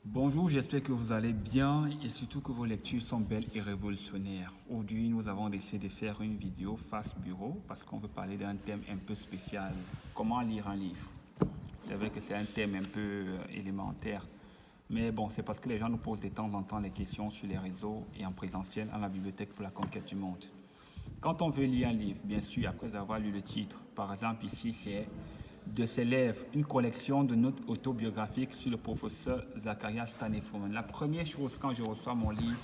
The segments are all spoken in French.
Bonjour, j'espère que vous allez bien et surtout que vos lectures sont belles et révolutionnaires. Aujourd'hui, nous avons décidé de faire une vidéo face bureau parce qu'on veut parler d'un thème un peu spécial. Comment lire un livre? C'est vrai que c'est un thème un peu élémentaire, mais bon, c'est parce que les gens nous posent de temps en temps les questions sur les réseaux et en présentiel à la bibliothèque pour la conquête du monde. Quand on veut lire un livre, bien sûr, après avoir lu le titre, par exemple ici c'est de ses lèvres, une collection de notes autobiographiques sur le professeur Zacharias Staniford. La première chose quand je reçois mon livre,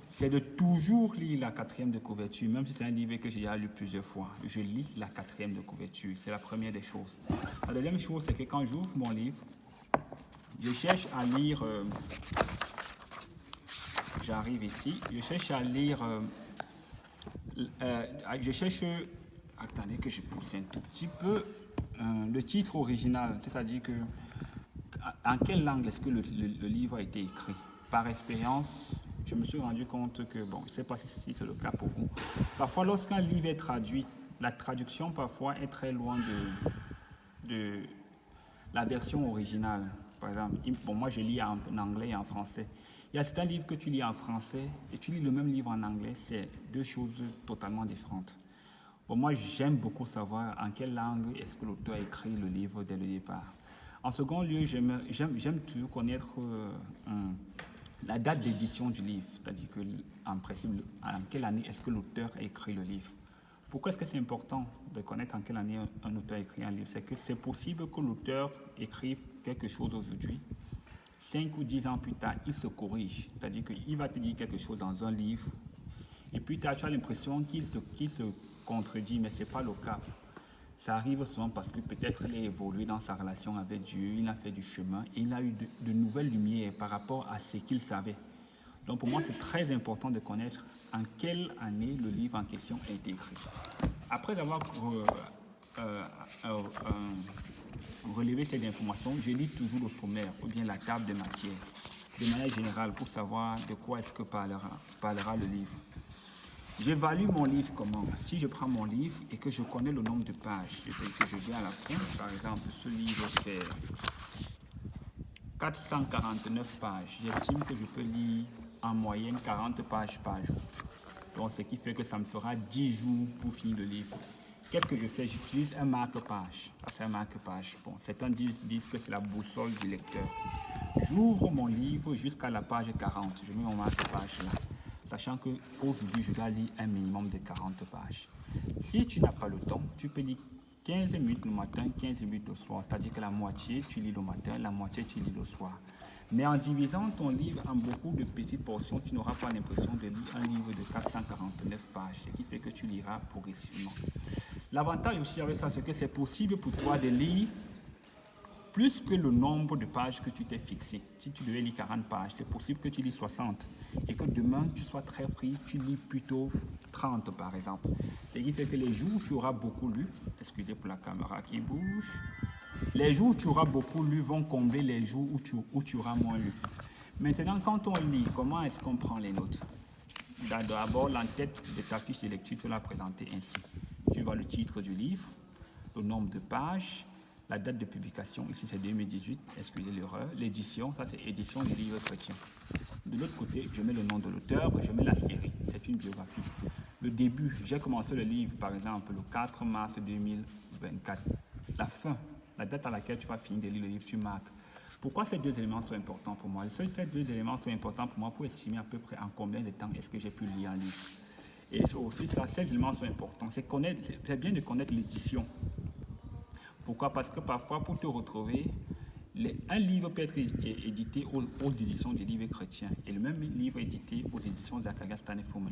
c'est de toujours lire la quatrième de couverture, même si c'est un livre que j'ai déjà lu plusieurs fois. Je lis la quatrième de couverture, c'est la première des choses. La deuxième chose, c'est que quand j'ouvre mon livre, je cherche à lire, j'arrive ici, je cherche à lire, je cherche, attendez que je pousse un tout petit peu, le titre original, c'est-à-dire que en quelle langue est-ce que le livre a été écrit? Par expérience, je me suis rendu compte que, bon, je ne sais pas si c'est le cas pour vous, parfois lorsqu'un livre est traduit, la traduction parfois est très loin de la version originale. Par exemple, bon, moi je lis en anglais et en français. Il y a certains livres que tu lis en français et tu lis le même livre en anglais, c'est deux choses totalement différentes. Bon, moi j'aime beaucoup savoir en quelle langue est-ce que l'auteur a écrit le livre dès le départ. En second lieu, j'aime toujours connaître la date d'édition du livre, c'est-à-dire que, en principe, en quelle année est-ce que l'auteur a écrit le livre. Pourquoi est-ce que c'est important de connaître en quelle année un auteur a écrit un livre? C'est que c'est possible que l'auteur écrive quelque chose aujourd'hui, 5 ou 10 ans plus tard, il se corrige, c'est-à-dire qu'il va te dire quelque chose dans un livre, et puis tu as l'impression qu'il se contredit, mais ce n'est pas le cas. Ça arrive souvent parce que peut-être il a évolué dans sa relation avec Dieu, il a fait du chemin, et il a eu de nouvelles lumières par rapport à ce qu'il savait. Donc pour moi, c'est très important de connaître en quelle année le livre en question a été écrit. Après avoir relevé ces informations, je lis toujours le sommaire ou bien la table de matière, de manière générale, pour savoir de quoi est-ce que parlera le livre. J'évalue mon livre comment? Si je prends mon livre et que je connais le nombre de pages, que je viens à la fin, par exemple, ce livre fait 449 pages. J'estime que je peux lire en moyenne 40 pages par jour. Donc, ce qui fait que ça me fera 10 jours pour finir le livre. Qu'est-ce que je fais? J'utilise un marque-page. C'est un marque-page. Bon, certains disent que c'est la boussole du lecteur. J'ouvre mon livre jusqu'à la page 40. Je mets mon marque-page là, sachant qu'aujourd'hui, je dois lire un minimum de 40 pages. Si tu n'as pas le temps, tu peux lire 15 minutes le matin, 15 minutes le soir. C'est-à-dire que la moitié, tu lis le matin, la moitié, tu lis le soir. Mais en divisant ton livre en beaucoup de petites portions, tu n'auras pas l'impression de lire un livre de 449 pages, ce qui fait que tu liras progressivement. L'avantage aussi avec ça, c'est que c'est possible pour toi de lire plus que le nombre de pages que tu t'es fixé. Si tu devais lire 40 pages, c'est possible que tu lis 60 et que demain tu sois très pris, tu lis plutôt 30 par exemple. Ce qui fait que les jours où tu auras beaucoup lu, excusez pour la caméra qui bouge, les jours où tu auras beaucoup lu vont combler les jours où tu auras moins lu. Maintenant, quand on lit, comment est-ce qu'on prend les notes? D'abord, l'entête de ta fiche de lecture, tu l'as présentée ainsi. Tu vois le titre du livre, le nombre de pages, la date de publication, ici c'est 2018, excusez l'erreur, l'édition, ça c'est édition du livre chrétien. De l'autre côté, je mets le nom de l'auteur, je mets la série, c'est une biographie. Le début, j'ai commencé le livre par exemple le 4 mars 2024. La fin, la date à laquelle tu vas finir de lire le livre, tu marques. Pourquoi ces deux éléments sont importants pour moi? Ces deux éléments sont importants pour moi pour estimer à peu près en combien de temps est-ce que j'ai pu lire un livre. Et aussi ça, ces éléments sont importants. C'est bien de connaître l'édition. Pourquoi? Parce que parfois, pour te retrouver, un livre peut être édité aux éditions des livres chrétiens et le même livre édité aux éditions Zacharias Staniford,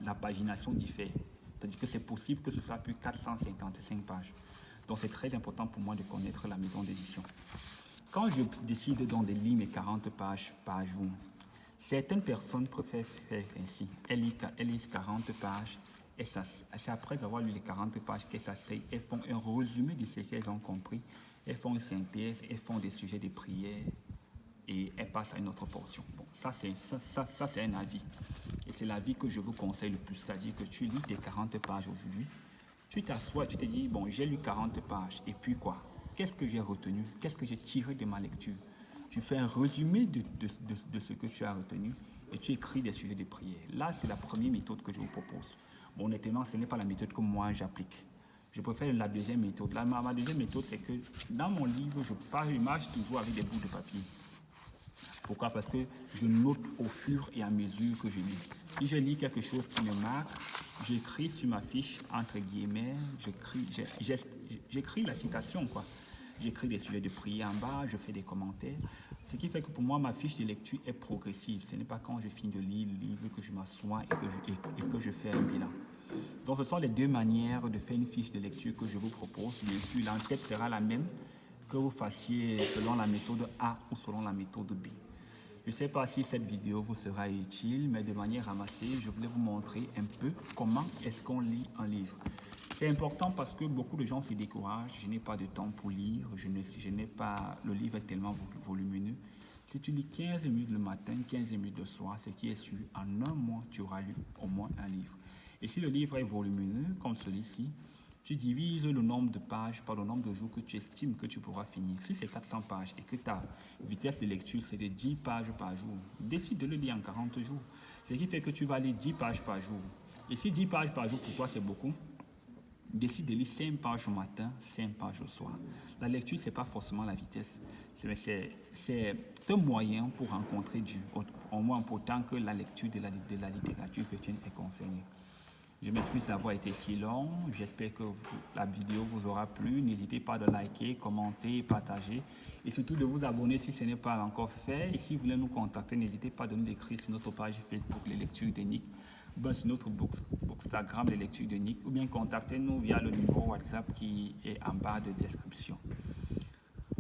la pagination diffère. C'est-à-dire que c'est possible que ce soit plus 455 pages. Donc c'est très important pour moi de connaître la maison d'édition. Quand je décide donc de lire mes 40 pages par jour, certaines personnes préfèrent faire ainsi. Elles lisent 40 pages et c'est après avoir lu les 40 pages qu'elles s'asseyent, elles font un résumé de ce qu'elles ont compris, elles font une synthèse, elles font des sujets de prière et elles passent à une autre portion. Bon, ça c'est un avis. Et c'est l'avis que je vous conseille le plus, c'est-à-dire que tu lis tes 40 pages aujourd'hui, tu t'assois, tu te dis, bon, j'ai lu 40 pages, et puis quoi? Qu'est-ce que j'ai retenu? Qu'est-ce que j'ai tiré de ma lecture? tu fais un résumé de ce que tu as retenu et tu écris des sujets de prière. Là, c'est la première méthode que je vous propose. Bon, honnêtement, ce n'est pas la méthode que moi j'applique. Je préfère la deuxième méthode. Ma deuxième méthode, c'est que dans mon livre, je marche toujours avec des bouts de papier. Pourquoi? Parce que je note au fur et à mesure que je lis. Si je lis quelque chose qui me marque, j'écris sur ma fiche, entre guillemets, j'écris la citation, quoi. J'écris des sujets de prière en bas, je fais des commentaires. Ce qui fait que pour moi, ma fiche de lecture est progressive. Ce n'est pas quand je finis de lire le livre que je m'assois et que je fais un bilan. Donc, ce sont les deux manières de faire une fiche de lecture que je vous propose. Bien sûr, l'enquête sera la même que vous fassiez selon la méthode A ou selon la méthode B. Je ne sais pas si cette vidéo vous sera utile, mais de manière ramassée, je voulais vous montrer un peu comment est-ce qu'on lit un livre. C'est important parce que beaucoup de gens se découragent. Je n'ai pas de temps pour lire, le livre est tellement volumineux. Si tu lis 15 minutes le matin, 15 minutes le soir, ce qui est sûr, en un mois, tu auras lu au moins un livre. Et si le livre est volumineux, comme celui-ci, tu divises le nombre de pages par le nombre de jours que tu estimes que tu pourras finir. Si c'est 400 pages et que ta vitesse de lecture c'est de 10 pages par jour, décide de le lire en 40 jours. Ce qui fait que tu vas lire 10 pages par jour. Et si 10 pages par jour, pour toi c'est beaucoup, décide de lire 5 pages au matin, 5 pages au soir. La lecture, ce n'est pas forcément la vitesse. C'est un moyen pour rencontrer Dieu, au moins pourtant que la lecture de la littérature chrétienne est concernée. Je m'excuse d'avoir été si long. J'espère que la vidéo vous aura plu. N'hésitez pas de liker, commenter, partager. Et surtout de vous abonner si ce n'est pas encore fait. Et si vous voulez nous contacter, n'hésitez pas de nous écrire sur notre page Facebook Les Lectures de Nick, ou bien sur notre Bookstagram Les Lectures de Nick, ou bien contactez-nous via le numéro WhatsApp qui est en bas de description.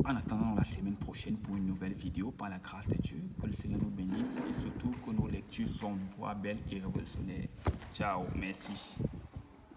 En attendant la semaine prochaine pour une nouvelle vidéo, par la grâce de Dieu, que le Seigneur nous bénisse et surtout que nos lectures soient belles et révolutionnaires. Ciao, merci.